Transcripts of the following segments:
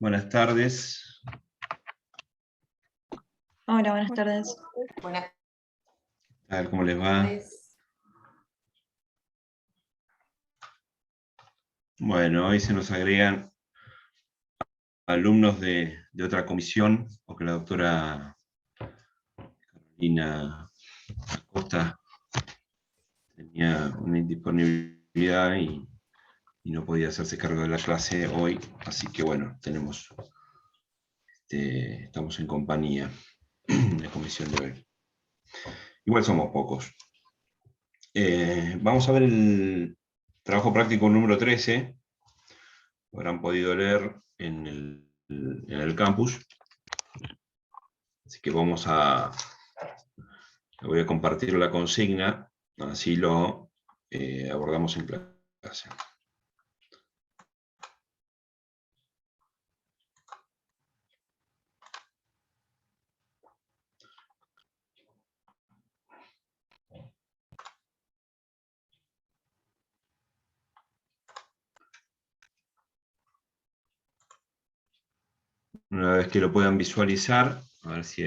Buenas tardes. Hola, buenas tardes. Buenas A ver cómo les va. tardes. Bueno, hoy se nos agregan alumnos de otra comisión, porque la doctora Carolina Acosta tenía una indisponibilidad y no podía hacerse cargo de la clase hoy, así que bueno, estamos en compañía de comisión de hoy. Igual somos pocos. Vamos a ver el trabajo práctico número 13. Lo habrán podido leer en el campus. Así que voy a compartir la consigna, así lo abordamos en clase. Una vez que lo puedan visualizar, a ver si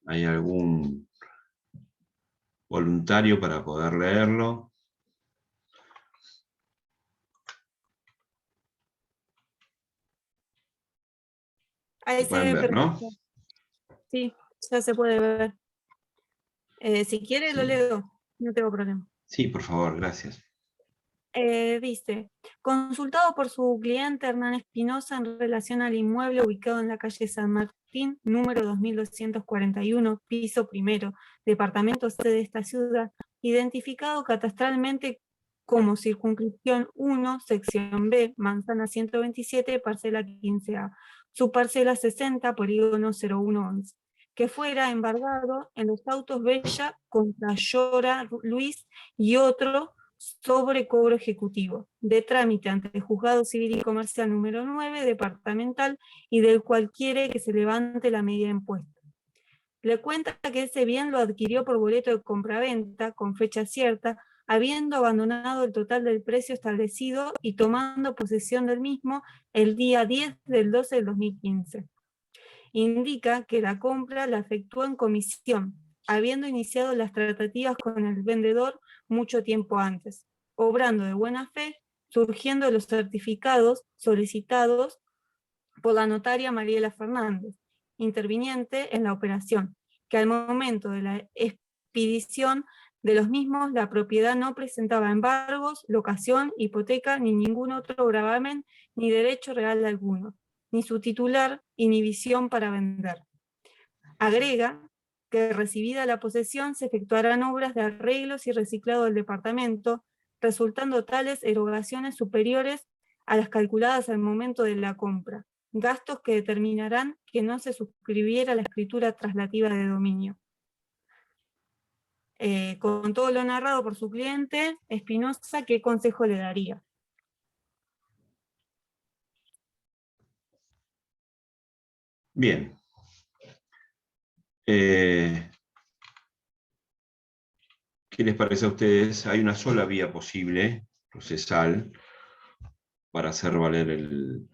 hay algún voluntario para poder leerlo. Ahí Lo se pueden ve ver, ¿no? perfecto. Sí, ya se puede ver. Si quiere Sí. lo leo, no tengo problema. Sí, por favor, gracias. Dice, consultado por su cliente Hernán Espinosa en relación al inmueble ubicado en la calle San Martín, número 2241, piso primero, departamento C de esta ciudad, identificado catastralmente como circunscripción 1, sección B, manzana 127, parcela 15A, su parcela 60, polígono 0111, que fuera embargado en los autos Bella contra Llora Luis y otro sobre cobro ejecutivo, de trámite ante el Juzgado Civil y Comercial número 9, departamental, y del cual quiere que se levante la medida de impuesto. Le cuenta que ese bien lo adquirió por boleto de compraventa, con fecha cierta, habiendo abandonado el total del precio establecido y tomando posesión del mismo el día 10 del 12 del 2015. Indica que la compra la efectuó en comisión, habiendo iniciado las tratativas con el vendedor mucho tiempo antes, obrando de buena fe, surgiendo los certificados solicitados por la notaria Mariela Fernández, interviniente en la operación, que al momento de la expedición de los mismos, la propiedad no presentaba embargos, locación, hipoteca, ni ningún otro gravamen, ni derecho real alguno, ni su titular inhibición para vender. Agrega que recibida la posesión se efectuarán obras de arreglos y reciclado del departamento, resultando tales erogaciones superiores a las calculadas al momento de la compra, gastos que determinarán que no se suscribiera la escritura traslativa de dominio. Con todo lo narrado por su cliente, Espinosa, ¿qué consejo le daría? Bien. ¿Qué les parece a ustedes? Hay una sola vía posible, procesal, para hacer valer el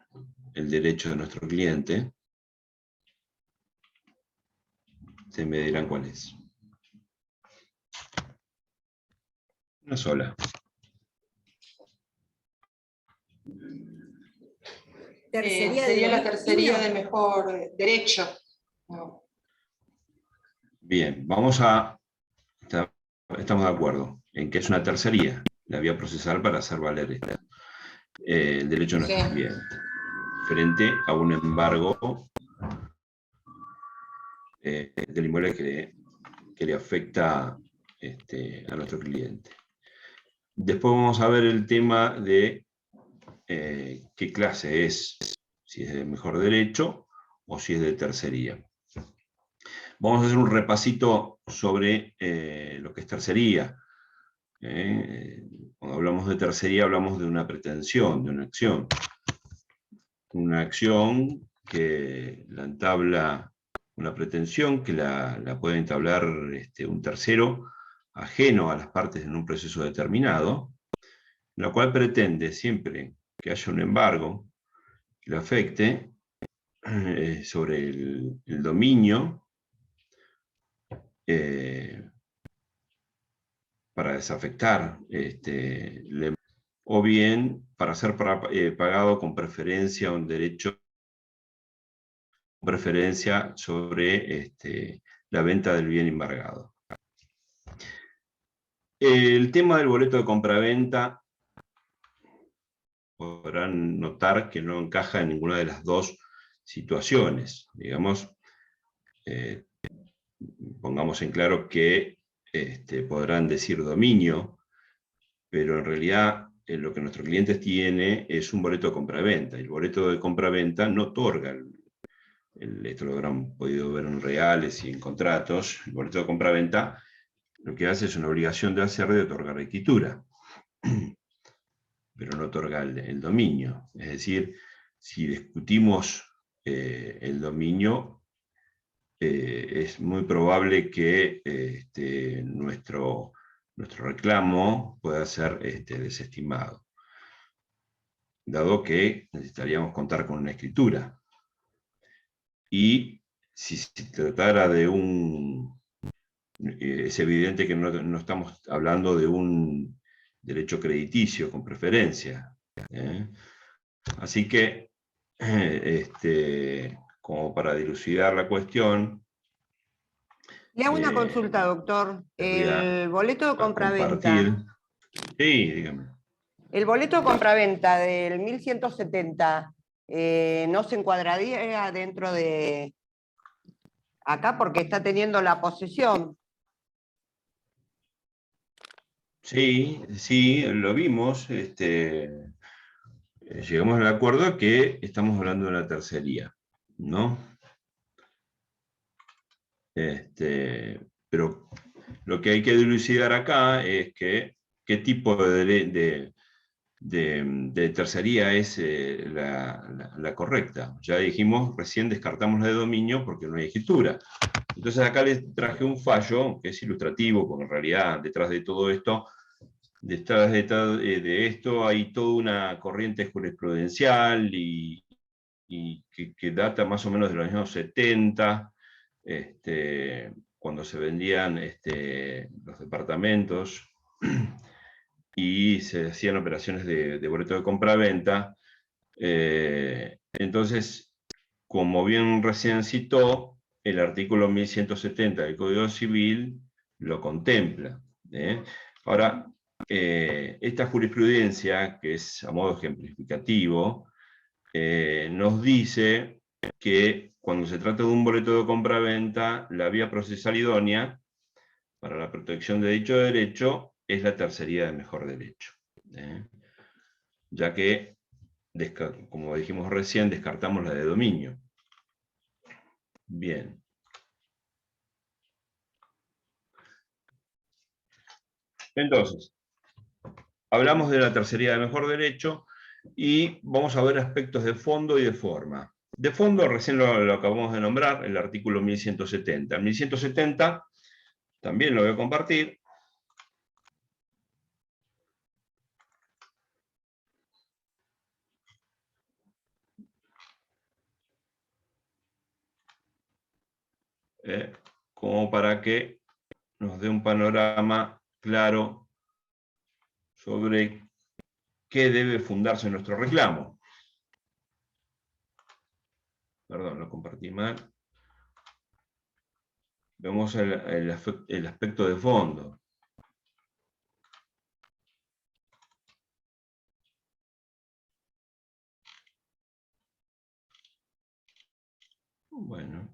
derecho de nuestro cliente. Ustedes me dirán cuál es. Una sola. Sería la tercería de mejor derecho. No. Bien, estamos de acuerdo en que es una tercería, la vía procesal para hacer valer el derecho de nuestro cliente, frente a un embargo del inmueble que le afecta a nuestro cliente. Después vamos a ver el tema de qué clase es, si es de mejor derecho o si es de tercería. Vamos a hacer un repasito sobre lo que es tercería. Cuando hablamos de tercería hablamos de una pretensión, de una acción. Una acción que la entabla una pretensión, que la puede entablar un tercero ajeno a las partes en un proceso determinado, la cual pretende siempre que haya un embargo, le afecte sobre el dominio, para desafectar, o bien para ser pagado con preferencia un derecho, preferencia sobre la venta del bien embargado. El tema del boleto de compraventa, podrán notar que no encaja en ninguna de las dos situaciones. Digamos, pongamos en claro que podrán decir dominio, pero en realidad lo que nuestro cliente tiene es un boleto de compraventa. El boleto de compraventa no otorga, esto lo habrán podido ver en reales y en contratos, el boleto de compraventa lo que hace es una obligación de hacer de otorgar escritura, pero no otorga el dominio. Es decir, si discutimos el dominio, es muy probable que nuestro reclamo pueda ser desestimado, dado que necesitaríamos contar con una escritura. Y si se tratara de es evidente que no estamos hablando de un derecho crediticio con preferencia. Así que, como para dilucidar la cuestión... Le hago una consulta, doctor. El boleto de compraventa... Sí, dígame. El boleto de compraventa del 1170, ¿no se encuadraría dentro de acá porque está teniendo la posesión? Sí, sí, lo vimos. Llegamos al acuerdo que estamos hablando de una tercería, ¿no? Pero lo que hay que dilucidar acá es que qué tipo de tercería es la correcta. Ya dijimos, recién descartamos la de dominio porque no hay escritura. Entonces acá les traje un fallo que es ilustrativo, porque en realidad detrás de todo esto, detrás de esto hay toda una corriente jurisprudencial y que data más o menos de los años 70, cuando se vendían los departamentos y se hacían operaciones de boleto de compraventa. Entonces, como bien recién citó, el artículo 1170 del Código Civil lo contempla. Ahora, esta jurisprudencia, que es a modo ejemplificativo, nos dice que cuando se trata de un boleto de compraventa, la vía procesal idónea para la protección de dicho derecho es la tercería de mejor derecho. Ya que, como dijimos recién, descartamos la de dominio. Bien. Entonces, hablamos de la tercería de mejor derecho y vamos a ver aspectos de fondo y de forma. De fondo, recién lo acabamos de nombrar, el artículo 1170. El 1170, también lo voy a compartir. Como para que nos dé un panorama claro sobre qué debe fundarse nuestro reclamo. Perdón, lo compartí mal. Vemos el aspecto de fondo. Bueno.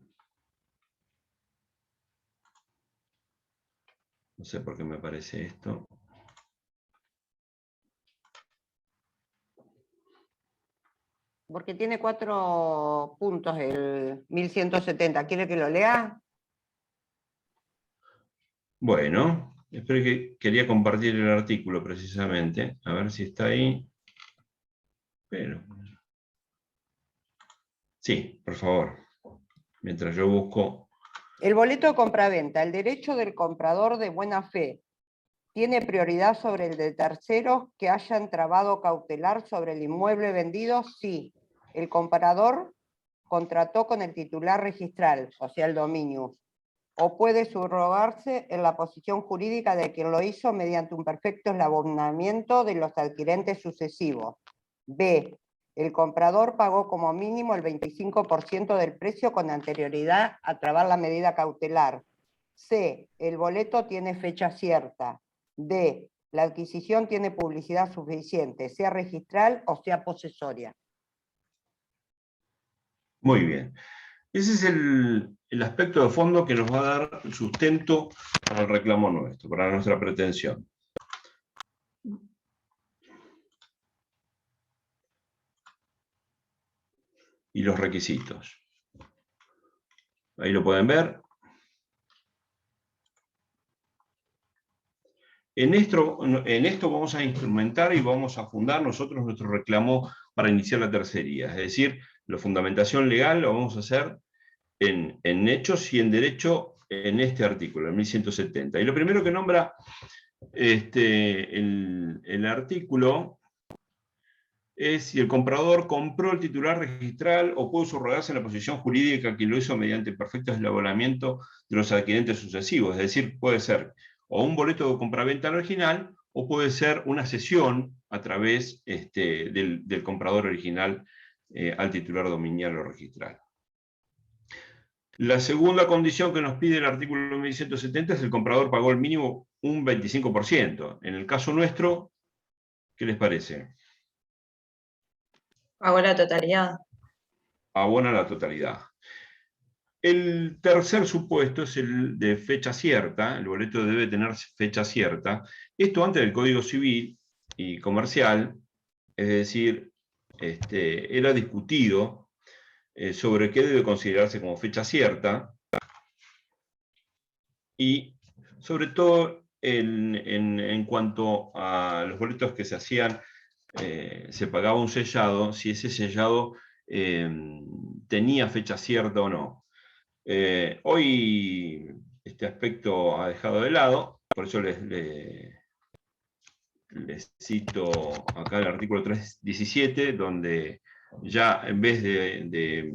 No sé por qué me aparece esto. Porque tiene 4 puntos el 1170. ¿Quiere que lo lea? Bueno, espero que quería compartir el artículo precisamente. A ver si está ahí. Pero... sí, por favor. Mientras yo busco... El boleto de compraventa. El derecho del comprador de buena fe tiene prioridad sobre el de terceros que hayan trabado cautelar sobre el inmueble vendido, sí. el comprador contrató con el titular registral, o sea, el dominio, o puede subrogarse en la posición jurídica de quien lo hizo mediante un perfecto eslabonamiento de los adquirentes sucesivos. B. El comprador pagó como mínimo el 25% del precio con anterioridad a trabar la medida cautelar. C. El boleto tiene fecha cierta. D. La adquisición tiene publicidad suficiente, sea registral o sea posesoria. Muy bien. Ese es el aspecto de fondo que nos va a dar sustento para el reclamo nuestro, para nuestra pretensión. Y los requisitos. Ahí lo pueden ver. En esto vamos a instrumentar y vamos a fundar nosotros nuestro reclamo para iniciar la tercería. Es decir, la fundamentación legal lo vamos a hacer en hechos y en derecho en este artículo, el 1170. Y lo primero que nombra el artículo es si el comprador compró el titular registral o pudo subrogarse en la posición jurídica que lo hizo mediante perfecto eslabonamiento de los adquirentes sucesivos. Es decir, puede ser o un boleto de compraventa original o puede ser una cesión a través del comprador original al titular dominial o registral. La segunda condición que nos pide el artículo 1170 es el comprador pagó el mínimo un 25%. En el caso nuestro, ¿qué les parece? Pagó la totalidad. Abona la totalidad. El tercer supuesto es el de fecha cierta. El boleto debe tener fecha cierta. Esto antes del Código Civil y Comercial, es decir, era discutido sobre qué debe considerarse como fecha cierta, y sobre todo en cuanto a los boletos que se hacían, se pagaba un sellado, si ese sellado tenía fecha cierta o no. Hoy este aspecto ha dejado de lado, por eso les cito acá el artículo 317, donde ya en vez de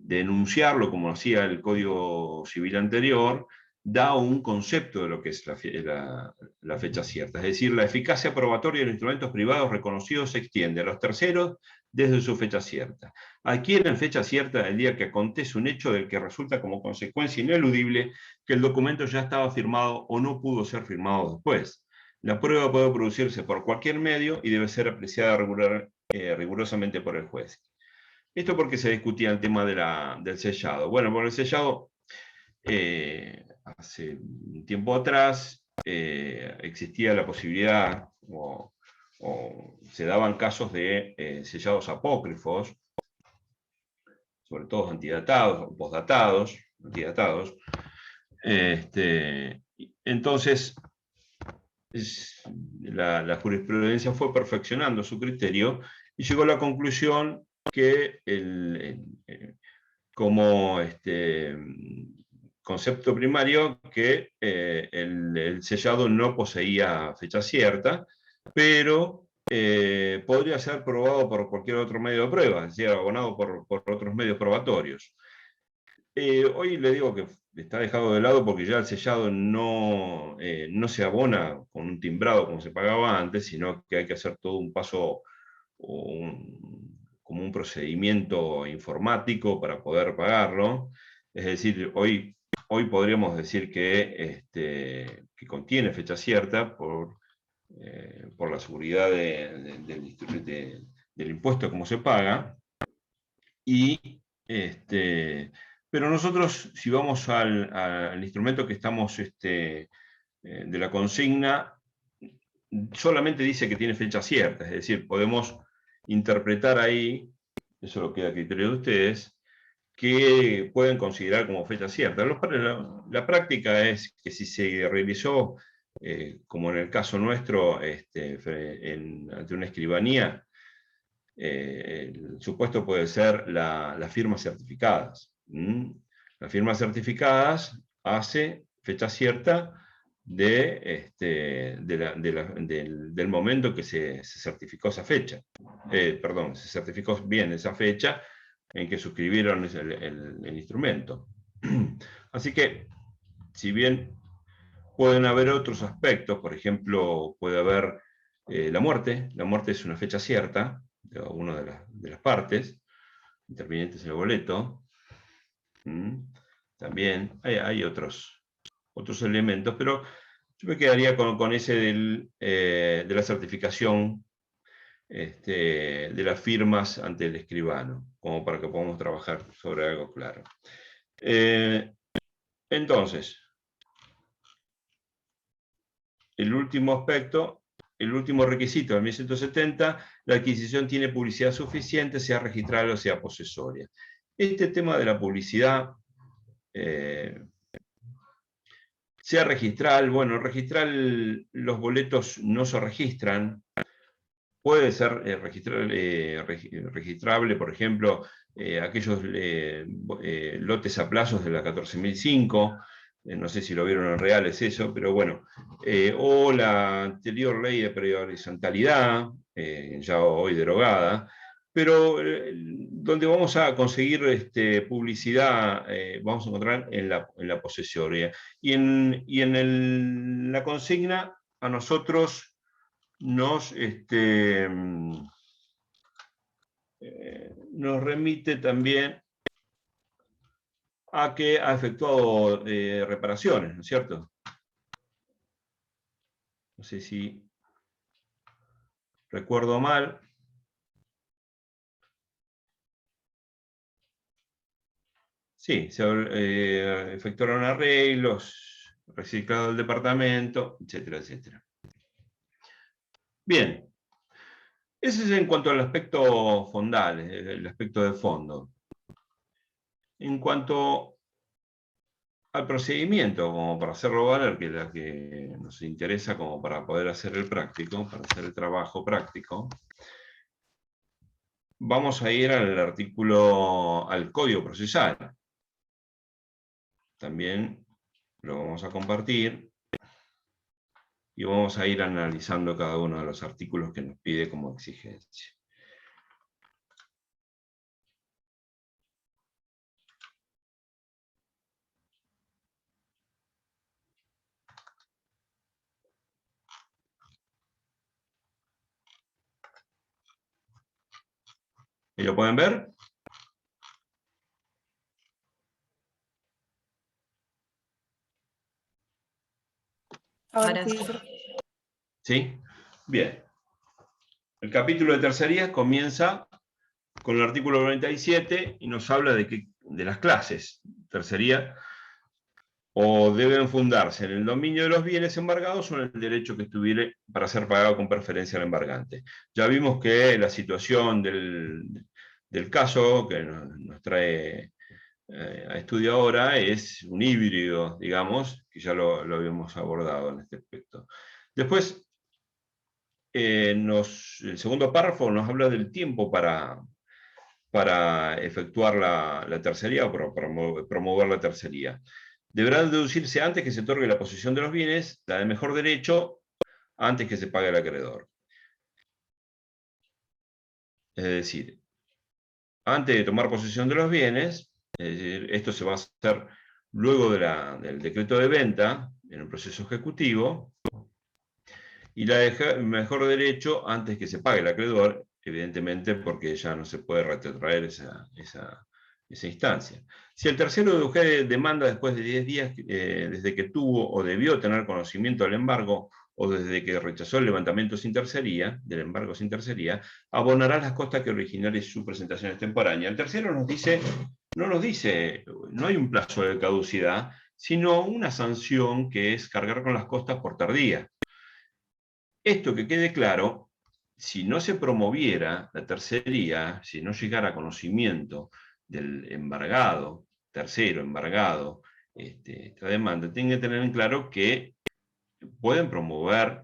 enunciarlo como hacía el Código Civil anterior, da un concepto de lo que es la fecha cierta. Es decir, la eficacia probatoria de los instrumentos privados reconocidos se extiende a los terceros desde su fecha cierta. Adquieren fecha cierta el día que acontece un hecho del que resulta como consecuencia ineludible que el documento ya estaba firmado o no pudo ser firmado después. La prueba puede producirse por cualquier medio y debe ser apreciada rigurosamente por el juez. Esto porque se discutía el tema del sellado. Bueno, por el sellado, hace un tiempo atrás existía la posibilidad, o se daban casos de sellados apócrifos, sobre todo antidatados o postdatados, antidatados. Entonces, la jurisprudencia fue perfeccionando su criterio y llegó a la conclusión que como concepto primario que el sellado no poseía fecha cierta, pero podría ser probado por cualquier otro medio de prueba, es decir, abonado por otros medios probatorios. Hoy le digo que está dejado de lado porque ya el sellado no se abona con un timbrado como se pagaba antes, sino que hay que hacer todo un paso, como un procedimiento informático para poder pagarlo. Es decir, hoy podríamos decir que contiene fecha cierta por la seguridad del impuesto como se paga, pero nosotros, si vamos al instrumento que estamos de la consigna, solamente dice que tiene fecha cierta, es decir, podemos interpretar ahí, eso lo queda a criterio de ustedes, que pueden considerar como fecha cierta. La práctica es que si se realizó, como en el caso nuestro, ante una escribanía, el supuesto puede ser las firmas certificadas. Las firmas certificadas hace fecha cierta del momento que se certificó esa fecha. Perdón, se certificó bien esa fecha en que suscribieron el instrumento. Así que, si bien pueden haber otros aspectos, por ejemplo, puede haber la muerte es una fecha cierta de una de las partes, intervinientes en el boleto. También hay otros elementos, pero yo me quedaría con ese de la certificación de las firmas ante el escribano, como para que podamos trabajar sobre algo claro. Entonces, el último aspecto, el último requisito del 1170, la adquisición tiene publicidad suficiente, sea registral o sea posesoria. Este tema de la publicidad, sea registral, bueno, registral, los boletos no se registran, puede ser registrable, por ejemplo, aquellos lotes a plazos de la 14.005, no sé si lo vieron en reales eso, pero bueno, o la anterior ley de prehorizontalidad, ya hoy derogada, pero donde vamos a conseguir publicidad, vamos a encontrar en la posesoria. Y en la consigna, a nosotros nos remite también a que ha efectuado reparaciones, ¿no es cierto? No sé si recuerdo mal. Sí, se efectuaron arreglos, reciclado el departamento, etcétera, etcétera. Bien, ese es en cuanto al aspecto fondal, el aspecto de fondo. En cuanto al procedimiento, como para hacerlo valer, que es la que nos interesa como para poder hacer el práctico, para hacer el trabajo práctico, vamos a ir al código procesal. También lo vamos a compartir y vamos a ir analizando cada uno de los artículos que nos pide como exigencia. ¿Y lo pueden ver? Ahora sí. ¿Sí? Bien. El capítulo de tercerías comienza con el artículo 97 y nos habla de las clases. Tercería, o deben fundarse en el dominio de los bienes embargados o en el derecho que estuviere para ser pagado con preferencia al embargante. Ya vimos que la situación del caso que nos trae a estudio ahora es un híbrido, digamos, que ya lo habíamos abordado en este aspecto. Después, el segundo párrafo nos habla del tiempo para efectuar la tercería o para promover la tercería. Deberá deducirse antes que se otorgue la posesión de los bienes, la de mejor derecho, antes que se pague al acreedor. Es decir, antes de tomar posesión de los bienes, es decir, esto se va a hacer luego del decreto de venta, en un proceso ejecutivo, y la de mejor derecho antes que se pague el acreedor, evidentemente porque ya no se puede retrotraer esa instancia. Si el tercero dedujere demanda después de 10 días desde que tuvo o debió tener conocimiento del embargo o desde que rechazó el levantamiento del embargo sin tercería, abonará las costas que originaren su presentación extemporánea. El tercero no nos dice, no hay un plazo de caducidad, sino una sanción que es cargar con las costas por tardía. Esto, que quede claro, si no se promoviera la tercería, si no llegara a conocimiento del embargado, tercero embargado, esta demanda, tienen que tener en claro que pueden promover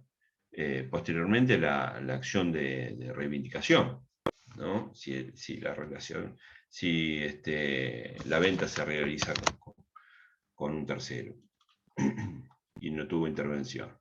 posteriormente la acción de reivindicación, ¿no? Si la relación, si la venta se realiza con un tercero. y no tuvo intervención.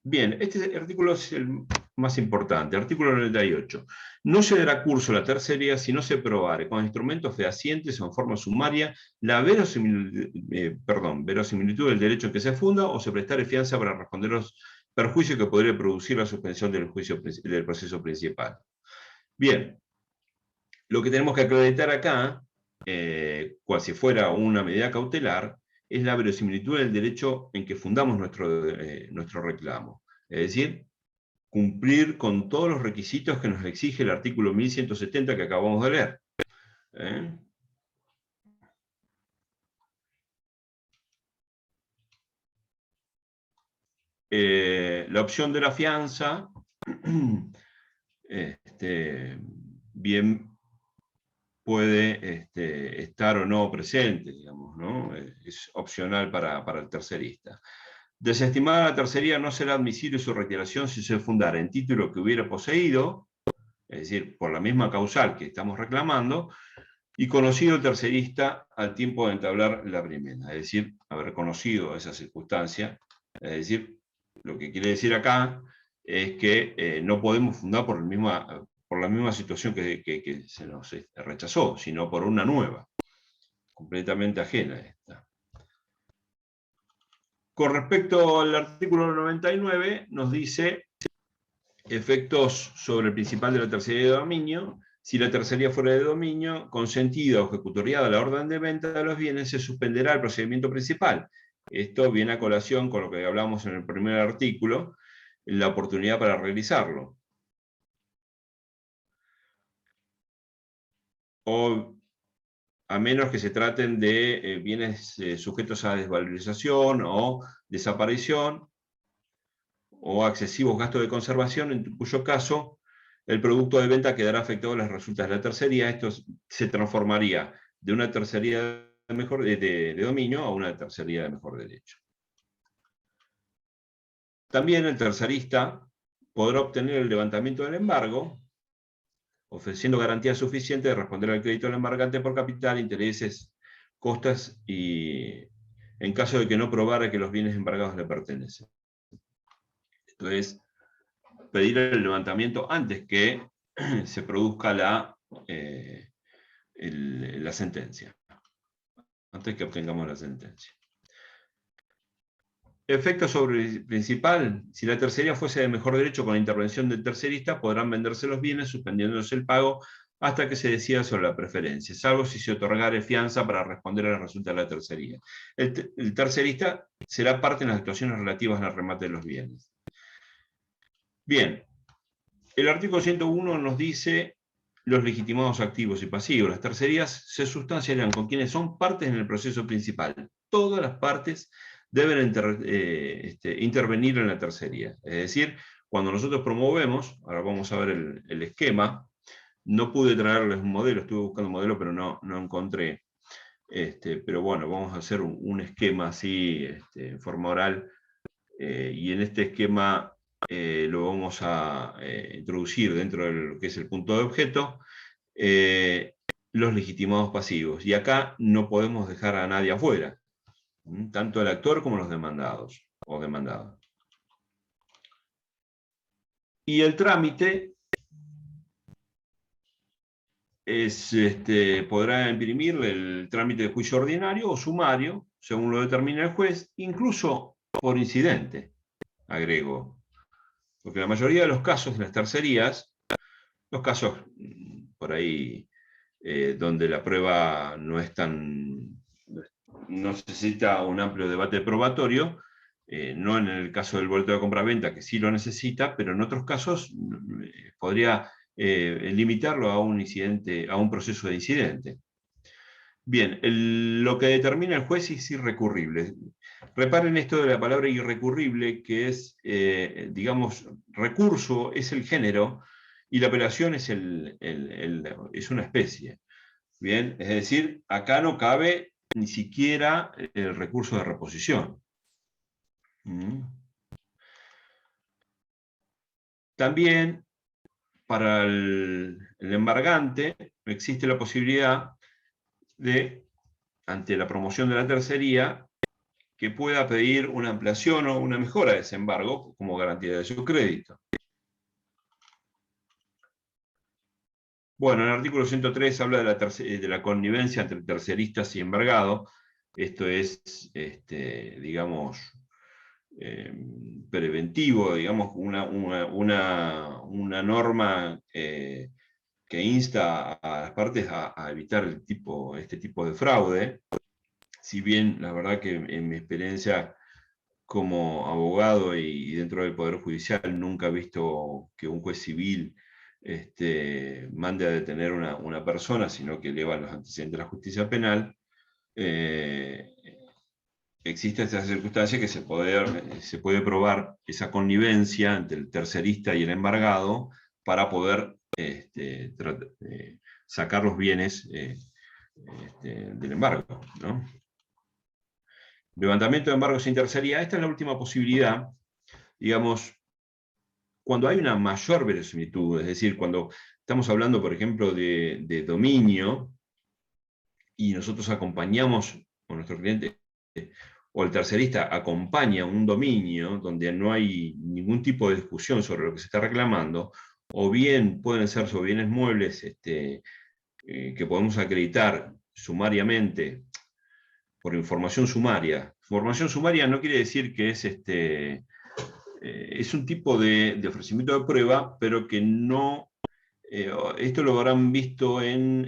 Bien, este artículo es el más importante, artículo 98. No se dará curso a la tercería si no se probare con instrumentos fehacientes o en forma sumaria la verosimilitud del derecho en que se funda o se prestare fianza para responder los perjuicios que podría producir la suspensión del proceso principal. Bien, lo que tenemos que acreditar acá, cual si fuera una medida cautelar, es la verosimilitud del derecho en que fundamos nuestro reclamo. Es decir, cumplir con todos los requisitos que nos exige el artículo 1170 que acabamos de leer. La opción de la fianza, bien puede estar o no presente, digamos, ¿no? Es opcional para el tercerista. Desestimada la tercería, no será admisible su retiración si se fundara en título que hubiera poseído, es decir, por la misma causal que estamos reclamando, y conocido el tercerista al tiempo de entablar la primera, es decir, haber conocido esa circunstancia. Es decir, lo que quiere decir acá es que no podemos fundar por la misma situación que se nos rechazó, sino por una nueva, completamente ajena a esta. Con respecto al artículo 99, nos dice efectos sobre el principal de la tercería de dominio. Si la tercería fuera de dominio, consentida o ejecutoriada la orden de venta de los bienes, se suspenderá el procedimiento principal. Esto viene a colación con lo que hablamos en el primer artículo, la oportunidad para realizarlo. O a menos que se traten de bienes sujetos a desvalorización o desaparición, o excesivos gastos de conservación, en cuyo caso el producto de venta quedará afectado a las resultas de la tercería. Esto se transformaría de una tercería de dominio a una tercería de mejor derecho. También el tercerista podrá obtener el levantamiento del embargo, ofreciendo garantías suficientes de responder al crédito del embargante por capital, intereses, costas, y en caso de que no probara que los bienes embargados le pertenecen. Esto es, pedir el levantamiento antes que se produzca la sentencia, antes que obtengamos la sentencia. Efecto sobre el principal: si la tercería fuese de mejor derecho con la intervención del tercerista, podrán venderse los bienes suspendiéndose el pago hasta que se decida sobre la preferencia, salvo si se otorgare fianza para responder a la resulta de la tercería. El tercerista será parte en las actuaciones relativas al remate de los bienes. Bien, el artículo 101 nos dice los legitimados activos y pasivos. Las tercerías se sustanciarán con quienes son partes en el proceso principal. Todas las partes deben intervenir en la tercería. Es decir, cuando nosotros promovemos, ahora vamos a ver el esquema, no pude traerles un modelo, estuve buscando un modelo pero no encontré. Pero bueno, vamos a hacer un esquema así, en forma oral, y en este esquema lo vamos a introducir dentro de lo que es el punto de objeto, los legitimados pasivos. Y acá no podemos dejar a nadie afuera, tanto el actor como los demandados o demandadas. Y el trámite podrá imprimir el trámite de juicio ordinario o sumario, según lo determine el juez, incluso por incidente, agrego. Porque la mayoría de los casos de las tercerías, los casos por ahí donde la prueba no necesita un amplio debate probatorio, no en el caso del boleto de compra-venta, que sí lo necesita, pero en otros casos podría limitarlo a un incidente, a un proceso de incidente. Bien, lo que determina el juez es irrecurrible. Reparen esto de la palabra irrecurrible, que es, digamos, recurso es el género y la apelación es una especie. Bien, es decir, acá no cabe ni siquiera el recurso de reposición. También, para el embargante, existe la posibilidad de, ante la promoción de la tercería, que pueda pedir una ampliación o una mejora de ese embargo como garantía de su crédito. Bueno, en el artículo 103 habla de la connivencia entre terceristas y embargado. Esto es, digamos, preventivo, digamos, una norma que insta a las partes a evitar este tipo de fraude. Si bien la verdad que en mi experiencia como abogado y dentro del Poder Judicial nunca he visto que un juez civil mande a detener una persona, sino que eleva los antecedentes a la justicia penal, existe esta circunstancia que se puede probar esa connivencia entre el tercerista y el embargado para poder sacar los bienes del embargo, ¿no? Levantamiento de embargos sin tercería. Esta es la última posibilidad, digamos, cuando hay una mayor verosimilitud, es decir, cuando estamos hablando, por ejemplo, de dominio, y nosotros acompañamos, o nuestro cliente, o el tercerista acompaña un dominio donde no hay ningún tipo de discusión sobre lo que se está reclamando, o bien pueden ser sobre bienes muebles que podemos acreditar sumariamente, por información sumaria. Información sumaria no quiere decir que es un tipo de ofrecimiento de prueba, pero que no, esto lo habrán visto en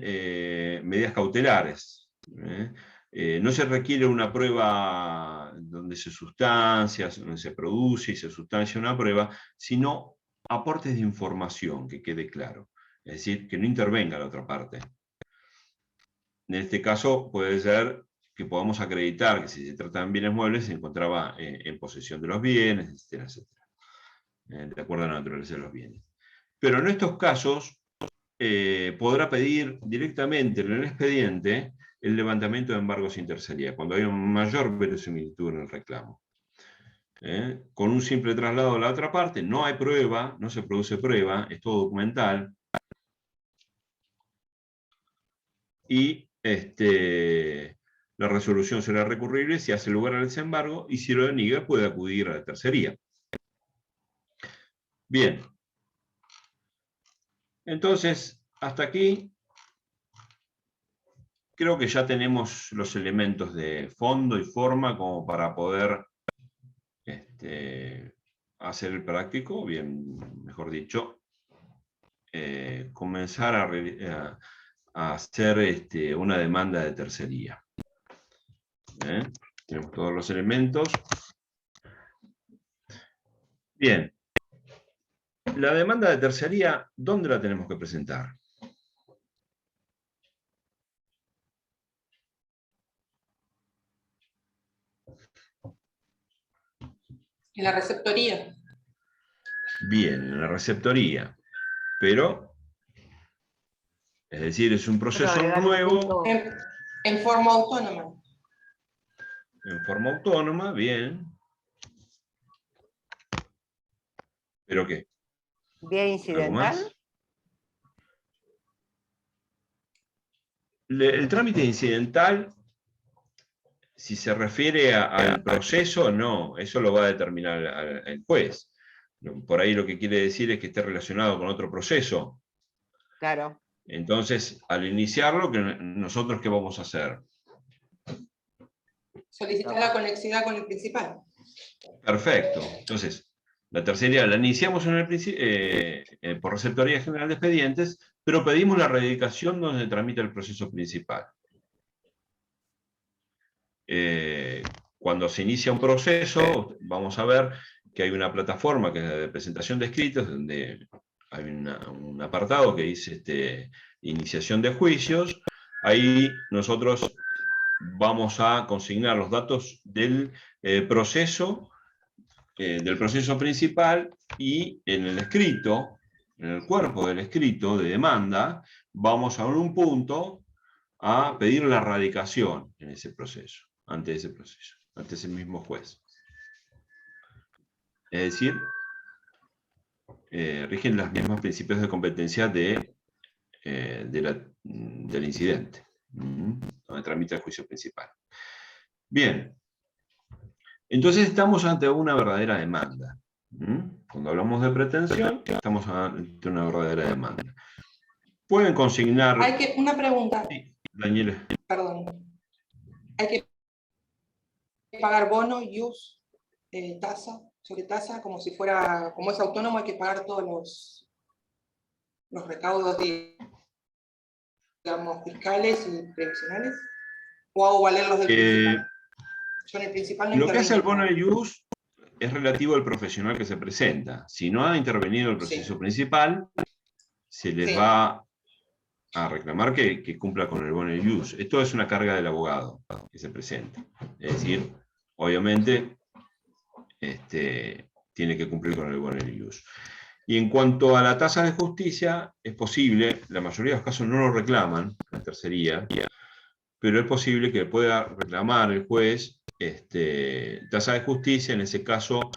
medidas cautelares. No se requiere una prueba donde se sustancia, donde se produce y se sustancia una prueba, sino aportes de información, que quede claro. Es decir, que no intervenga la otra parte. En este caso puede ser que podamos acreditar que si se tratan de bienes muebles se encontraba en posesión de los bienes, etcétera, etcétera, de acuerdo a la naturaleza de los bienes. Pero en estos casos podrá pedir directamente en el expediente el levantamiento de embargos sin tercería, cuando hay una mayor verosimilitud en el reclamo. Con un simple traslado a la otra parte, no hay prueba, no se produce prueba, es todo documental, y la resolución será recurrible si hace lugar al desembargo, y si lo deniega puede acudir a la tercería. Bien. Entonces, hasta aquí creo que ya tenemos los elementos de fondo y forma como para poder hacer el práctico, bien, mejor dicho, comenzar a hacer una demanda de tercería. Tenemos todos los elementos. Bien. La demanda de tercería, ¿dónde la tenemos que presentar? En la receptoría. Bien, en la receptoría. Pero, es decir, es un proceso nuevo. En forma autónoma. En forma autónoma, bien. ¿Pero qué? ¿Vía incidental? El trámite incidental, si se refiere al proceso, no, eso lo va a determinar el juez. Por ahí lo que quiere decir es que esté relacionado con otro proceso. Claro. Entonces, al iniciarlo, ¿nosotros qué vamos a hacer? Solicitar la conexidad con el principal. Perfecto. Entonces, la tercería la iniciamos por Receptoría General de Expedientes, pero pedimos la radicación donde tramita el proceso principal. Cuando se inicia un proceso, vamos a ver que hay una plataforma que es de presentación de escritos, donde hay un apartado que dice iniciación de juicios. Ahí nosotros vamos a consignar los datos del proceso principal, y en el escrito, en el cuerpo del escrito de demanda, vamos a un punto a pedir la radicación en ese proceso, ante ese mismo juez. Es decir, rigen los mismos principios de competencia de del incidente, donde tramita el juicio principal. Bien, entonces estamos ante una verdadera demanda. Cuando hablamos de pretensión, estamos ante una verdadera demanda. Pueden consignar... Una pregunta. Sí, Daniela. Perdón. Hay que pagar bono, IUS, tasa, sobre tasa, como si fuera, como es autónomo, hay que pagar todos los recaudos, digamos, fiscales y previsionales, o hago valer los del principal. Yo en el principal no lo que hace el bono intervengo. de IUS es relativo al profesional que se presenta. Si no ha intervenido el proceso principal, se les va a reclamar que cumpla con el bono de IUS. Esto es una carga del abogado que se presenta. Es decir, obviamente, tiene que cumplir con el bono de IUS. Y en cuanto a la tasa de justicia, es posible, la mayoría de los casos no lo reclaman, la tercería, pero es posible que pueda reclamar el juez tasa de justicia. En ese caso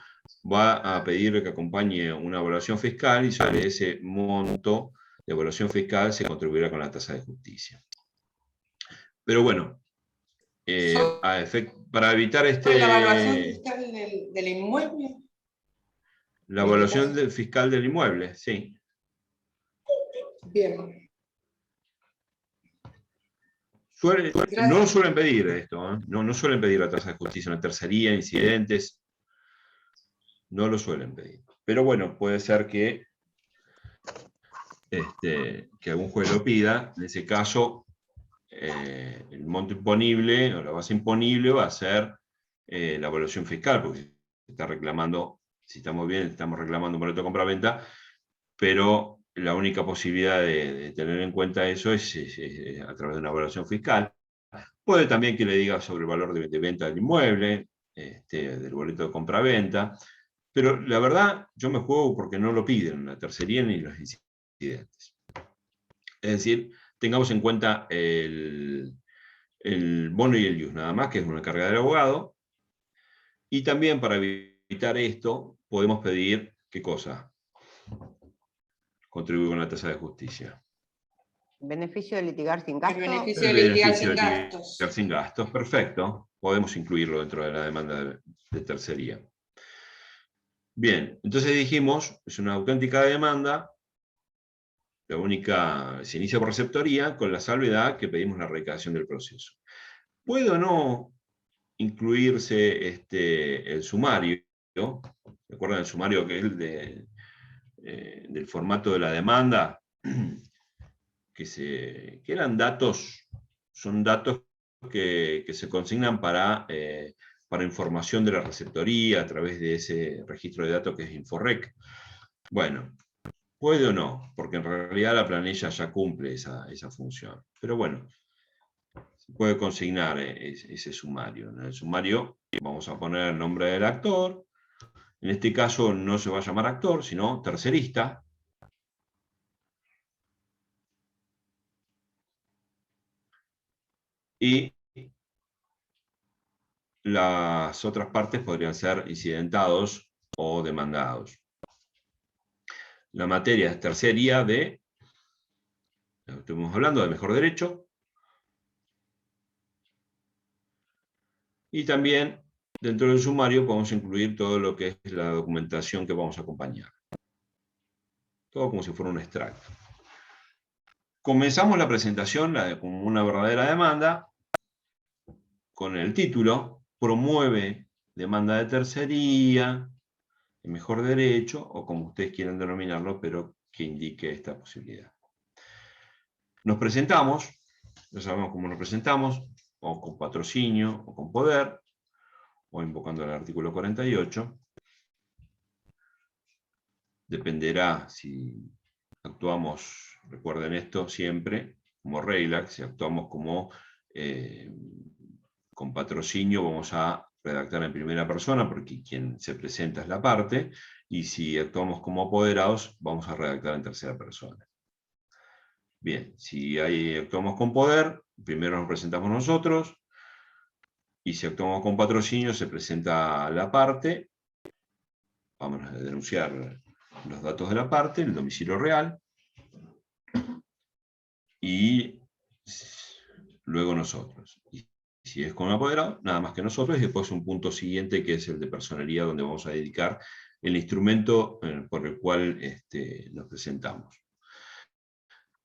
va a pedir que acompañe una evaluación fiscal y sobre ese monto de evaluación fiscal se contribuirá con la tasa de justicia. Pero bueno, para evitar ¿La evaluación fiscal del inmueble? La evaluación fiscal del inmueble, sí. Bien. No lo suelen pedir esto, ¿eh? No suelen pedir la tasa de justicia, una tercería, incidentes, no lo suelen pedir. Pero bueno, puede ser que algún juez lo pida. En ese caso, el monto imponible o la base imponible va a ser la evaluación fiscal, porque se está reclamando, si estamos bien, estamos reclamando un boleto de compra-venta, pero la única posibilidad de tener en cuenta eso es a través de una evaluación fiscal. Puede también que le diga sobre el valor de venta del inmueble, del boleto de compra-venta, pero la verdad yo me juego porque no lo piden la tercería ni los incidentes. Es decir, tengamos en cuenta el bono y el IUS, nada más, que es una carga del abogado. Y también para evitar esto, podemos pedir, ¿qué cosa? Contribuir con la tasa de justicia. Beneficio de litigar sin gastos. El beneficio de litigar sin gastos. Sin gastos, perfecto. Podemos incluirlo dentro de la demanda de tercería. Bien, entonces dijimos, es una auténtica demanda. La única, se inicia por receptoría con la salvedad que pedimos la erradicación del proceso. ¿Puede o no incluirse el sumario? ¿Recuerdan el sumario que es el del formato de la demanda? Que eran datos, son datos que se consignan para información de la receptoría a través de ese registro de datos que es Inforrec. Bueno, puede o no, porque en realidad la planilla ya cumple esa función. Pero bueno, se puede consignar ese sumario. En el sumario vamos a poner el nombre del actor. En este caso no se va a llamar actor, sino tercerista. Y las otras partes podrían ser incidentados o demandados. La materia es tercería de, estuvimos hablando de mejor derecho, y también dentro del sumario podemos incluir todo lo que es la documentación que vamos a acompañar. Todo como si fuera un extracto. Comenzamos la presentación como una verdadera demanda, con el título, promueve demanda de tercería, de mejor derecho, o como ustedes quieran denominarlo, pero que indique esta posibilidad. Nos presentamos, ya sabemos cómo nos presentamos, o con patrocinio, o con poder, o invocando el artículo 48. Dependerá si actuamos, recuerden esto siempre, como regla, si actuamos como con patrocinio vamos a redactar en primera persona, porque quien se presenta es la parte, y si actuamos como apoderados, vamos a redactar en tercera persona. Bien, si actuamos con poder, primero nos presentamos nosotros, y si actuamos con patrocinio, se presenta la parte, vamos a denunciar los datos de la parte, el domicilio real, y luego nosotros. Y si es con apoderado, nada más que nosotros, y después un punto siguiente que es el de personería, donde vamos a dedicar el instrumento por el cual nos presentamos.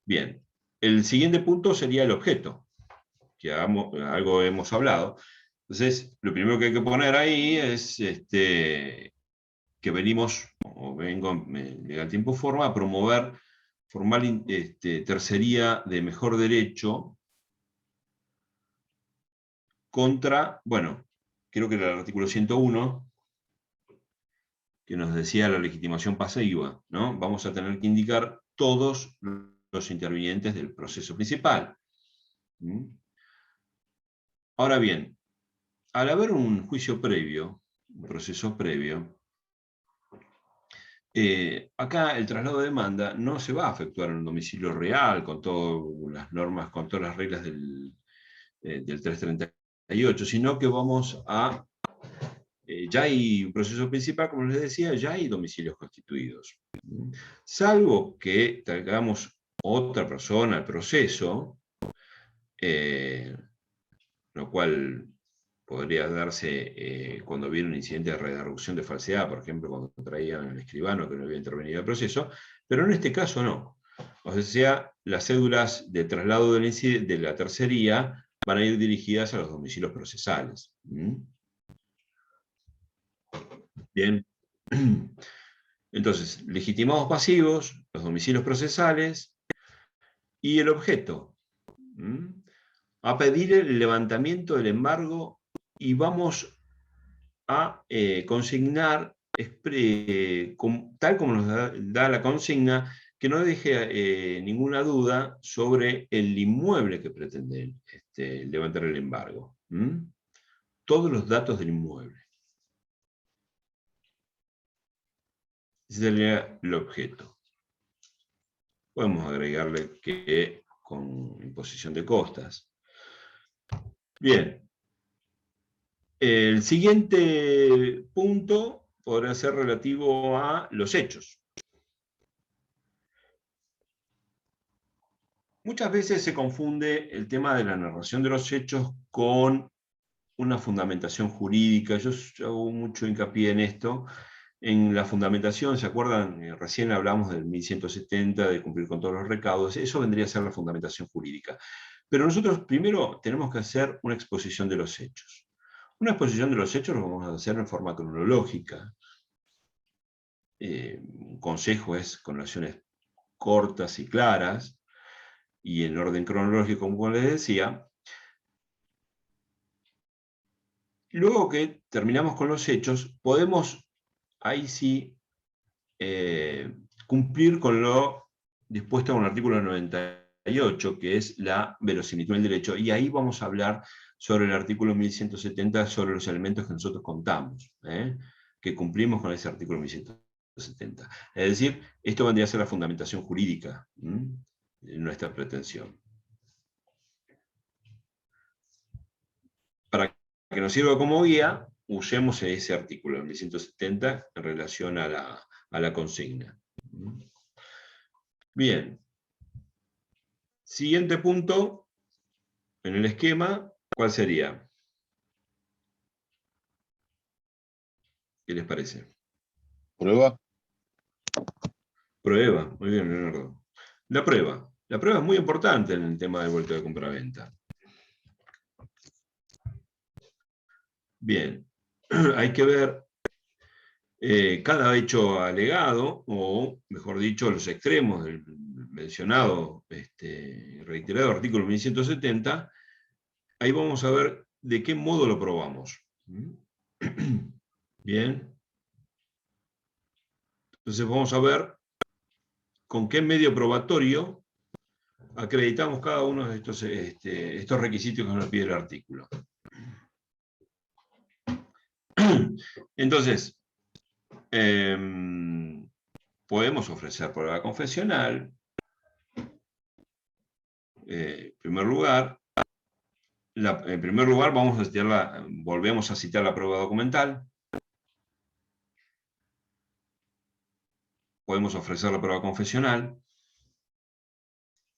Bien, el siguiente punto sería el objeto, que algo hemos hablado. Entonces, lo primero que hay que poner ahí es que venimos, o vengo, legal tiempo forma, a promover formal tercería de mejor derecho contra, bueno, creo que era el artículo 101, que nos decía la legitimación pasiva, ¿no? Vamos a tener que indicar todos los intervinientes del proceso principal. ¿Mm? Ahora bien, al haber un juicio previo, un proceso previo, acá el traslado de demanda no se va a efectuar en un domicilio real, con todas las normas, con todas las reglas del 338, sino que vamos a... ya hay un proceso principal, como les decía, ya hay domicilios constituidos. Salvo que traigamos otra persona al proceso, lo cual podría darse cuando viene un incidente de redargución de falsedad, por ejemplo, cuando traían al escribano que no había intervenido en el proceso, pero en este caso no. O sea, las cédulas de traslado de la tercería van a ir dirigidas a los domicilios procesales. Bien. Entonces, legitimados pasivos, los domicilios procesales y el objeto. A pedir el levantamiento del embargo y vamos a consignar, tal como nos da la consigna, que no deje ninguna duda sobre el inmueble que pretende levantar el embargo. Todos los datos del inmueble. Ese sería el objeto. Podemos agregarle que con imposición de costas. Bien. El siguiente punto podrá ser relativo a los hechos. Muchas veces se confunde el tema de la narración de los hechos con una fundamentación jurídica. Yo hago mucho hincapié en esto. En la fundamentación, ¿se acuerdan? Recién hablamos del 1170, de cumplir con todos los recaudos. Eso vendría a ser la fundamentación jurídica. Pero nosotros primero tenemos que hacer una exposición de los hechos. Una exposición de los hechos lo vamos a hacer en forma cronológica. Un consejo es con oraciones cortas y claras, y en orden cronológico, como les decía. Luego que terminamos con los hechos, podemos, ahí sí, cumplir con lo dispuesto en un artículo 98, que es la verosimilitud del derecho, y ahí vamos a hablar sobre el artículo 1170, sobre los elementos que nosotros contamos, que cumplimos con ese artículo 1170. Es decir, esto vendría a ser la fundamentación jurídica de nuestra pretensión. Para que nos sirva como guía, usemos ese artículo 1170 en relación a la consigna. Bien. Siguiente punto en el esquema, ¿cuál sería? ¿Qué les parece? Prueba. Prueba, muy bien, Leonardo. La prueba. La prueba es muy importante en el tema del vuelto de compraventa. Bien, hay que ver cada hecho alegado, o mejor dicho, los extremos del mencionado, reiterado artículo 1170, ahí vamos a ver de qué modo lo probamos. Bien. Entonces vamos a ver con qué medio probatorio acreditamos cada uno de estos requisitos que nos pide el artículo. Entonces, podemos ofrecer prueba confesional. En primer lugar, vamos a citar volvemos a citar la prueba documental. Podemos ofrecer la prueba confesional.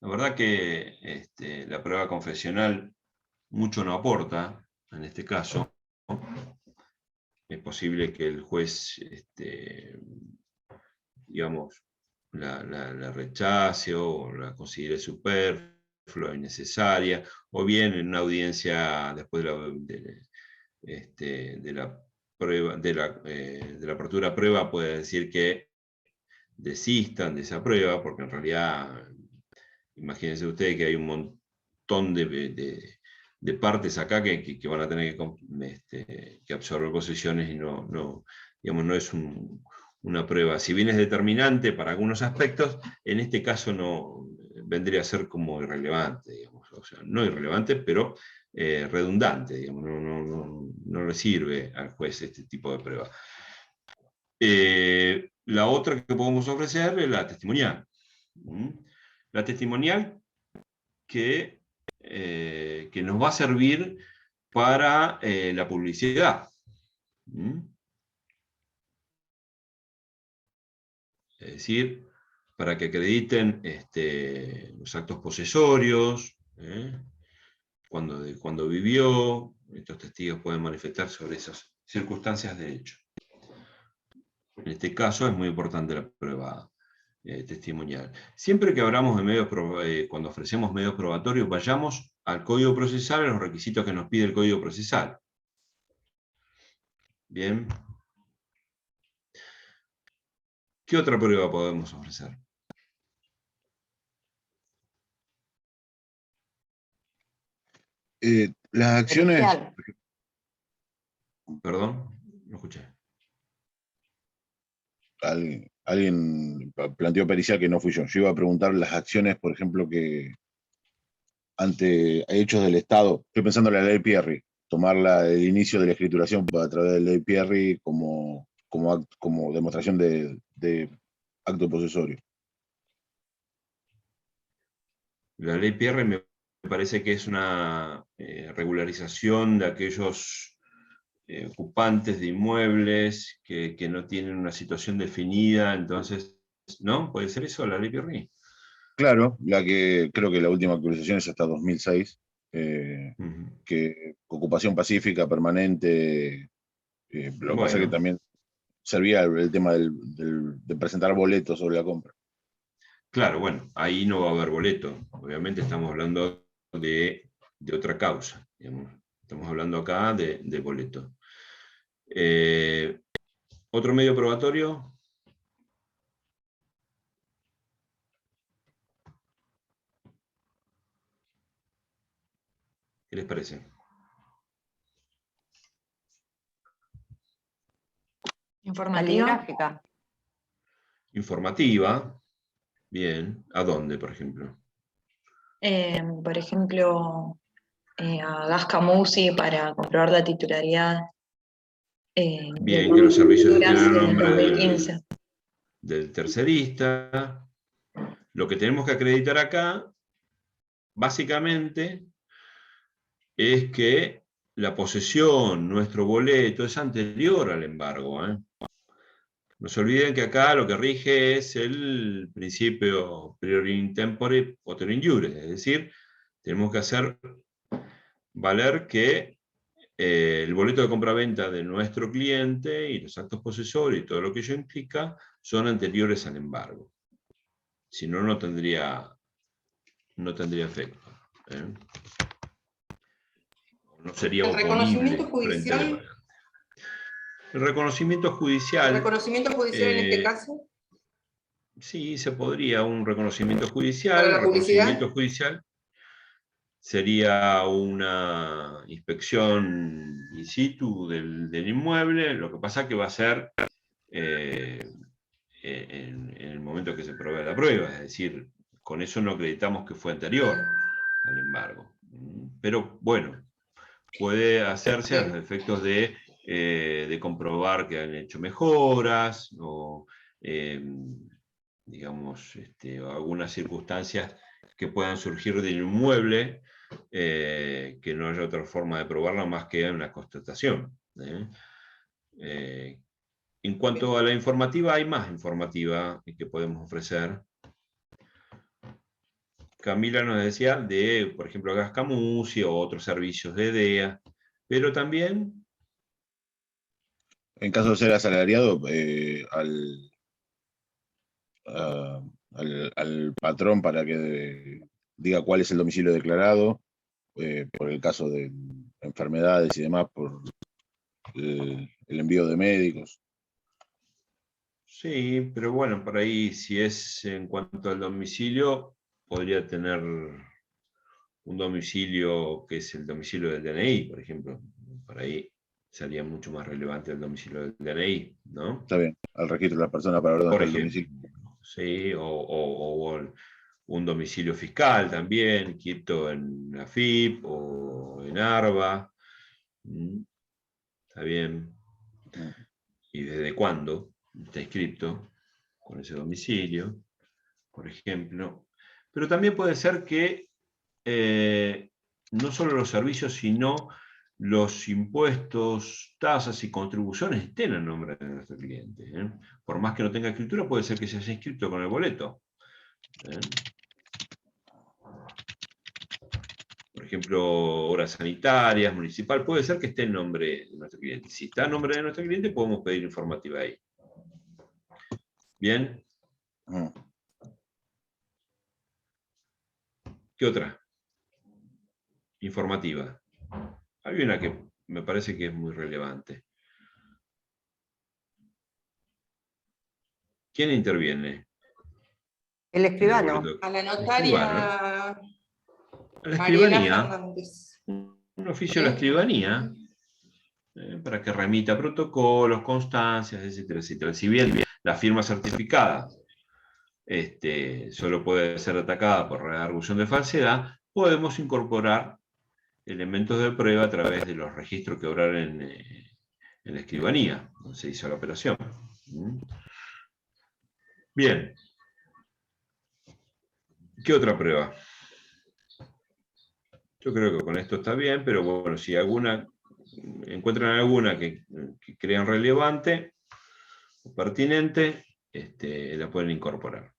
La verdad que la prueba confesional mucho no aporta en este caso. Es posible que el juez, digamos, la rechace o la considere superflua, innecesaria, o bien en una audiencia después de la prueba, de la apertura a prueba puede decir que desistan de esa prueba, porque en realidad, imagínense ustedes que hay un montón de partes acá que van a tener que absorber posiciones y digamos, no es una prueba. Si bien es determinante para algunos aspectos, en este caso no vendría a ser como irrelevante, digamos. O sea, no irrelevante, pero redundante, digamos. No le sirve al juez este tipo de prueba. La otra que podemos ofrecer es la testimonial. La testimonial que nos va a servir para la publicidad. Es decir, para que acrediten los actos posesorios, cuando vivió. Estos testigos pueden manifestar sobre esas circunstancias de hecho. En este caso es muy importante la prueba testimonial. Siempre que hablamos de medios, cuando ofrecemos medios probatorios, vayamos al Código Procesal, a los requisitos que nos pide el Código Procesal. Bien. ¿Qué otra prueba podemos ofrecer? Las acciones... Pericial. Perdón, no escuché. Alguien planteó pericial que no fui yo. Yo iba a preguntar las acciones, por ejemplo, que ante hechos del Estado, estoy pensando en la ley Pierri, tomarla el inicio de la escrituración a través de la ley Pierri como demostración de acto posesorio. La ley Pierre me parece que es una regularización de aquellos ocupantes de inmuebles que no tienen una situación definida, entonces, ¿no? ¿Puede ser eso, la ley Pierre? Claro, la que creo que la última actualización es hasta 2006, que ocupación pacífica permanente, lo que pasa es que también servía el tema de presentar boletos sobre la compra. Claro, bueno, ahí no va a haber boleto. Obviamente estamos hablando de otra causa. Digamos. Estamos hablando acá de boleto. ¿Otro medio probatorio? ¿Qué les parece? Informativa. Caligráfica. Informativa. Bien. ¿A dónde, por ejemplo? Por ejemplo, a Gasca Musi para comprobar la titularidad. Bien, que los servicios estén a del nombre 2015. del tercerista. Lo que tenemos que acreditar acá, básicamente, es que la posesión, nuestro boleto, es anterior al embargo. No se olviden que acá lo que rige es el principio priori in tempore potere in iure, es decir, tenemos que hacer valer que el boleto de compraventa de nuestro cliente y los actos posesorios y todo lo que ello implica son anteriores al embargo. Si no, no tendría efecto. No sería El reconocimiento oponible frente al judicial. embargo. El reconocimiento judicial. ¿El reconocimiento judicial en este caso? Sí, se podría un reconocimiento judicial. ¿Para la El reconocimiento publicidad? judicial sería una inspección in situ del inmueble. Lo que pasa es que va a ser en el momento que se provea la prueba, es decir, con eso no acreditamos que fue anterior al embargo. Pero bueno, puede hacerse a los efectos de comprobar que han hecho mejoras o digamos, algunas circunstancias que puedan surgir del inmueble, que no haya otra forma de probarla más que una constatación. En cuanto a la informativa, hay más informativa que podemos ofrecer. Camila nos decía de, por ejemplo, Gascamusi o otros servicios de DEA, pero también... En caso de ser asalariado, al patrón para que diga cuál es el domicilio declarado, por el caso de enfermedades y demás, por el envío de médicos. Sí, pero bueno, por ahí si es en cuanto al domicilio, podría tener un domicilio que es el domicilio del DNI, por ejemplo. Por ahí sería mucho más relevante el domicilio del DNI, ¿no? Está bien, al registro de la persona para ver dónde Por está el ejemplo, domicilio. sí, o un domicilio fiscal también, quieto en AFIP o en ARBA. Está bien. ¿Y desde cuándo está inscrito con ese domicilio, por ejemplo? Pero también puede ser que no solo los servicios, sino los impuestos, tasas y contribuciones estén a nombre de nuestro cliente. Por más que no tenga escritura, puede ser que se haya inscrito con el boleto. Por ejemplo, obras sanitarias, municipal, puede ser que esté en nombre de nuestro cliente. Si está en nombre de nuestro cliente, podemos pedir informativa ahí. Bien. ¿Qué otra? Informativa. Hay una que me parece que es muy relevante. ¿Quién interviene? El escribano. A la El escribano. notaria A la Mariela escribanía. Fernández. Un oficio de la escribanía, para que remita protocolos, constancias, etcétera, etcétera. Si bien la firma certificada solo puede ser atacada por redargución de falsedad, podemos incorporar elementos de prueba a través de los registros que obraron en la escribanía, donde se hizo la operación. Bien. ¿Qué otra prueba? Yo creo que con esto está bien, pero bueno, si encuentran alguna que crean relevante o pertinente, la pueden incorporar.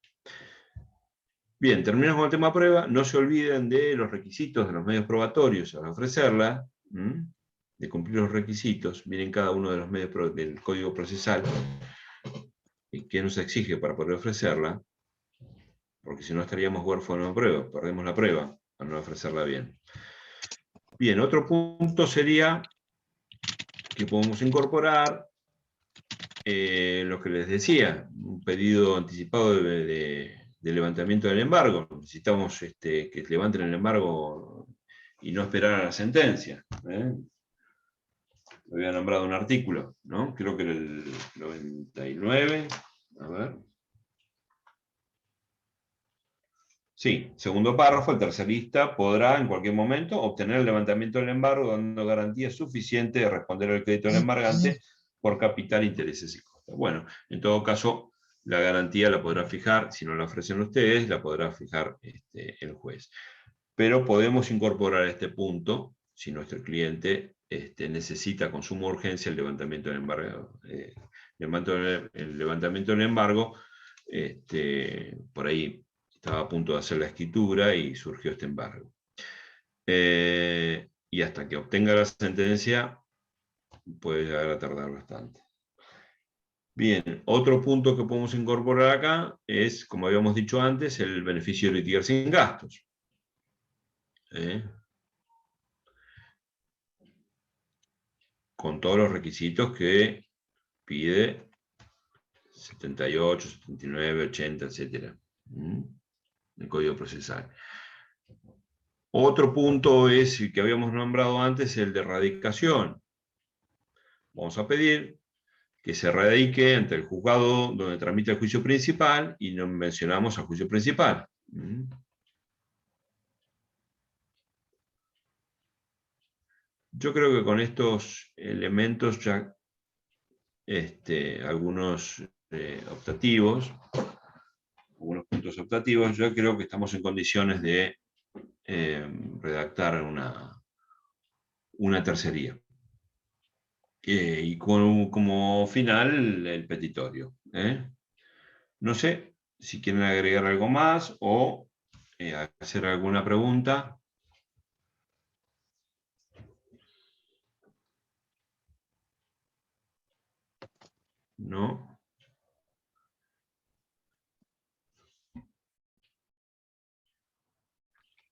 Bien, terminamos con el tema prueba. No se olviden de los requisitos de los medios probatorios al ofrecerla, de cumplir los requisitos. Miren cada uno de los medios del Código Procesal que nos exige para poder ofrecerla, porque si no estaríamos huérfanos de prueba, perdemos la prueba al no ofrecerla bien. Bien, otro punto sería que podemos incorporar lo que les decía, un pedido anticipado de levantamiento del embargo. Necesitamos que levanten el embargo y no esperar a la sentencia. Me había nombrado un artículo, ¿no? Creo que era el 99. A ver. Sí, segundo párrafo, el tercerista podrá en cualquier momento obtener el levantamiento del embargo dando garantía suficiente de responder al crédito del embargante por capital, intereses y costos. Bueno, en todo caso, la garantía la podrá fijar, si no la ofrecen ustedes, la podrá fijar el juez. Pero podemos incorporar este punto, si nuestro cliente necesita con suma urgencia el levantamiento del embargo. El levantamiento del embargo, por ahí estaba a punto de hacer la escritura y surgió este embargo. Y hasta que obtenga la sentencia, puede llegar a tardar bastante. Bien, otro punto que podemos incorporar acá es, como habíamos dicho antes, el beneficio de litigar sin gastos. Con todos los requisitos que pide 78, 79, 80, etc. El Código Procesal. Otro punto es el que habíamos nombrado antes, el de radicación. Vamos a pedir que se radique ante el juzgado donde tramita el juicio principal y no mencionamos al juicio principal. Yo creo que con estos elementos ya algunos optativos, algunos puntos optativos, yo creo que estamos en condiciones de redactar una tercería. Y como final, el petitorio. No sé si quieren agregar algo más o hacer alguna pregunta. ¿No?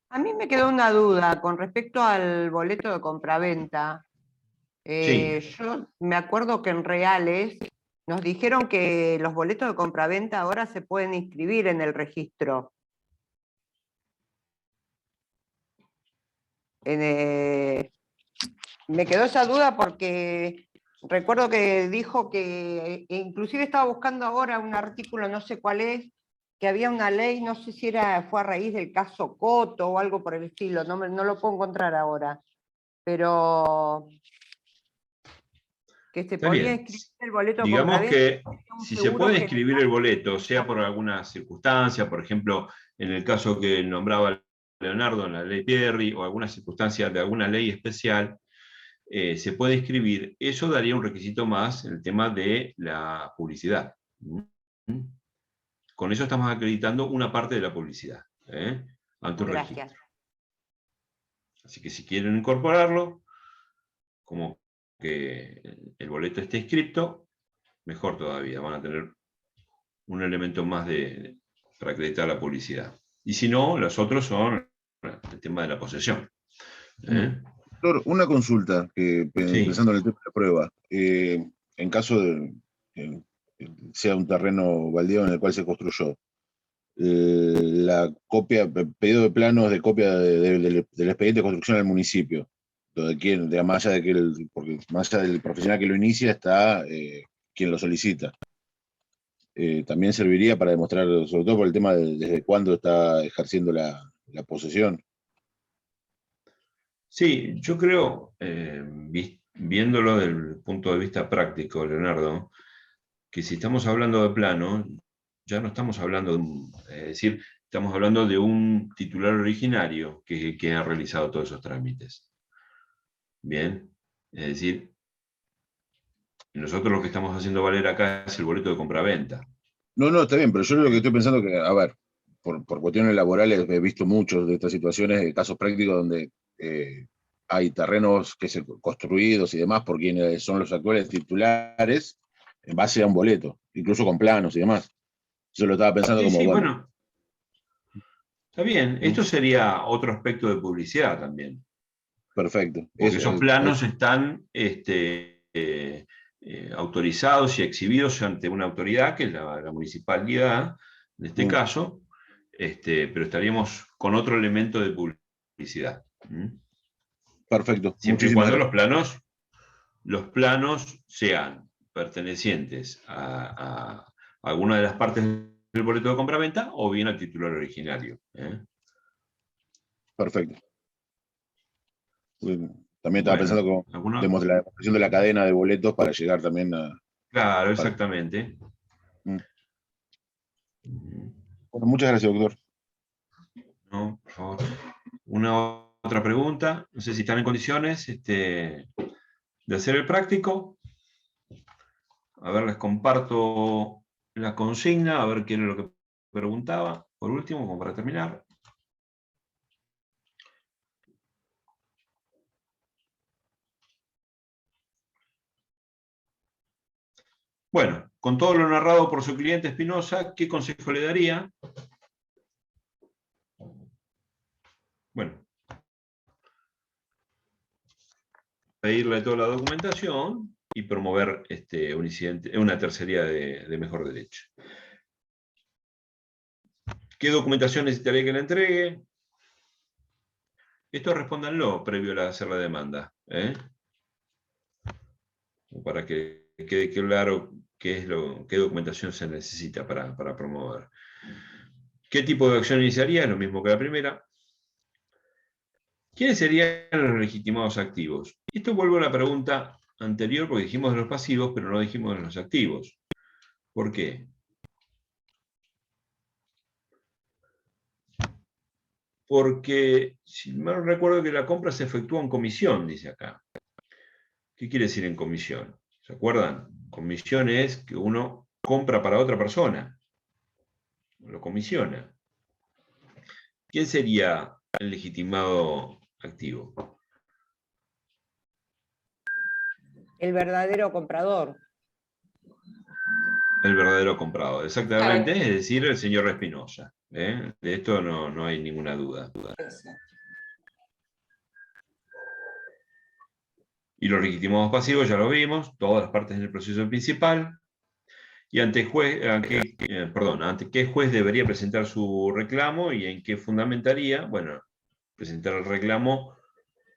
A mí me quedó una duda con respecto al boleto de compraventa. Sí. Yo me acuerdo que en Reales nos dijeron que los boletos de compraventa ahora se pueden inscribir en el registro. Me quedó esa duda porque recuerdo que dijo que, inclusive estaba buscando ahora un artículo, no sé cuál es, que había una ley, no sé si fue a raíz del caso Coto o algo por el estilo, no lo puedo encontrar ahora, pero que se Está podía bien. inscribir el boleto de Digamos compraventa, que un si se seguro puede general. inscribir el boleto, sea por alguna circunstancia, por ejemplo, en el caso que nombraba Leonardo en la ley Pierri, o alguna circunstancia de alguna ley especial, se puede inscribir. Eso daría un requisito más en el tema de la publicidad. Con eso estamos acreditando una parte de la publicidad, ante un Gracias. registro. Así que si quieren incorporarlo, como que el boleto esté inscripto, mejor todavía, van a tener un elemento más para acreditar la publicidad. Y si no, los otros son el tema de la posesión. Doctor, una consulta, Sí. pensando en el tema de la prueba. En caso de que sea un terreno baldío en el cual se construyó, la copia, pedido de planos de copia del expediente de construcción al municipio, más allá porque más allá del profesional que lo inicia está quien lo solicita. También serviría para demostrar, sobre todo por el tema de desde cuándo está ejerciendo la posesión. Sí, yo creo, viéndolo desde el punto de vista práctico, Leonardo, que si estamos hablando de plano, ya no estamos hablando es decir, estamos hablando de un titular originario que ha realizado todos esos trámites. Bien, es decir, nosotros lo que estamos haciendo valer acá es el boleto de compraventa. No, está bien, pero yo lo que estoy pensando que, a ver, por cuestiones laborales he visto muchos de estas situaciones, de casos prácticos donde hay terrenos que se construidos y demás por quienes son los actuales titulares en base a un boleto, incluso con planos y demás. Yo lo estaba pensando Sí, como, sí, bueno. bueno, está bien. Esto sería otro aspecto de publicidad también. Perfecto. Porque esos planos están autorizados y exhibidos ante una autoridad, que es la municipalidad, en este caso, pero estaríamos con otro elemento de publicidad. Perfecto. Siempre y Muchísimas cuando gracias. los planos sean pertenecientes a alguna de las partes del boleto de compraventa o bien al titular originario. Perfecto. También estaba pensando con la demostración de la cadena de boletos para llegar también a... Claro, exactamente. Bueno, muchas gracias, doctor. No, por favor. Una otra pregunta. No sé si están en condiciones de hacer el práctico. A ver, les comparto la consigna, a ver qué era lo que preguntaba. Por último, como para terminar. Bueno, con todo lo narrado por su cliente Espinosa, ¿qué consejo le daría? Bueno, pedirle toda la documentación y promover una tercería de mejor derecho. ¿Qué documentación necesitaría que le entregue? Esto respóndanlo previo a hacer la demanda. Para que quede claro qué documentación se necesita para promover. ¿Qué tipo de acción iniciaría? Es lo mismo que la primera. ¿Quiénes serían los legitimados activos? Esto vuelvo a la pregunta anterior, porque dijimos de los pasivos, pero no dijimos de los activos. ¿Por qué? Porque, si mal recuerdo, que la compra se efectúa en comisión, dice acá. ¿Qué quiere decir en comisión? ¿Se acuerdan? Comisión es que uno compra para otra persona. Lo comisiona. ¿quién sería el legitimado activo? El verdadero comprador. El verdadero comprador, exactamente, es decir, el señor Espinosa. De esto no hay ninguna duda. Y los legitimados pasivos ya lo vimos, todas las partes del proceso principal. Y ante qué juez debería presentar su reclamo y en qué fundamentaría. Bueno, presentar el reclamo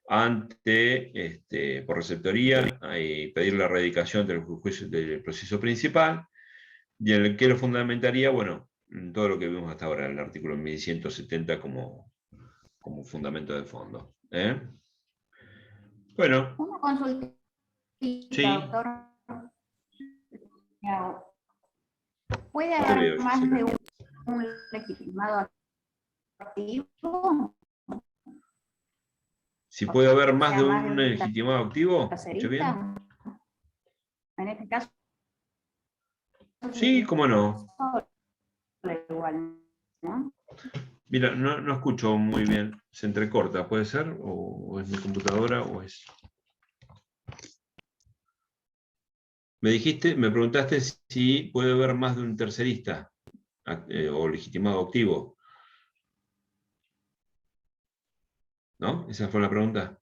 por receptoría y pedir la erradicación del proceso principal. Y en el que lo fundamentaría, bueno, todo lo que vimos hasta ahora, el artículo 1170 como fundamento de fondo. Bueno. Una consulta, Sí. doctor. ¿Puede Te haber veo, más Gisela. de un legitimado activo? Si puede haber más de Más de un un legitimado activo, ¿escuché bien? ¿Tercerista? En este caso. Sí, cómo no. Igual, ¿no? Mira, no escucho muy bien. Se entrecorta, ¿puede ser? ¿O es mi computadora o es...? Me preguntaste si puede haber más de un tercerista o legitimado activo. ¿No? ¿Esa fue la pregunta?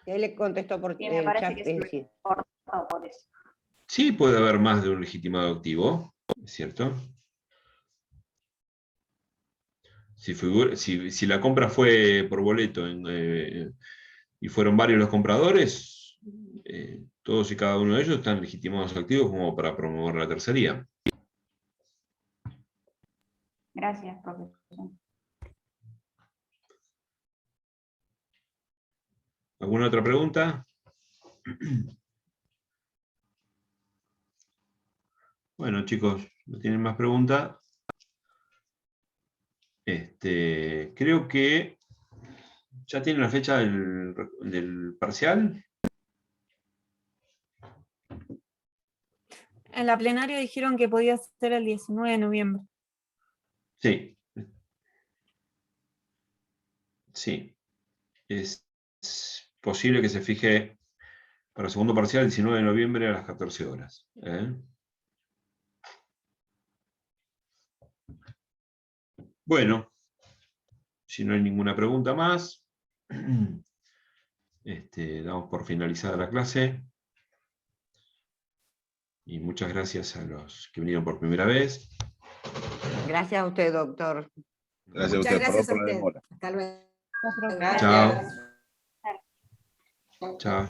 Él le contestó por Sí, me parece chat, que es sí, decir. por eso. Sí, puede haber más de un legitimado activo, ¿es cierto? Si la compra fue por boleto y fueron varios los compradores, todos y cada uno de ellos están legitimados activos como para promover la tercería. Gracias, profesor. ¿Alguna otra pregunta? Bueno, chicos, ¿no tienen más preguntas? Creo que ya tienen la fecha del parcial. En la plenaria dijeron que podía ser el 19 de noviembre. Sí. Sí. Es posible que se fije para el segundo parcial el 19 de noviembre a las 14 horas. Bueno, si no hay ninguna pregunta más, damos por finalizada la clase. Y muchas gracias a los que vinieron por primera vez. Gracias a usted, doctor. Gracias a Muchas usted. gracias a Perdón por la usted. demora. Hasta luego. Gracias. Chao. Chao. Chao.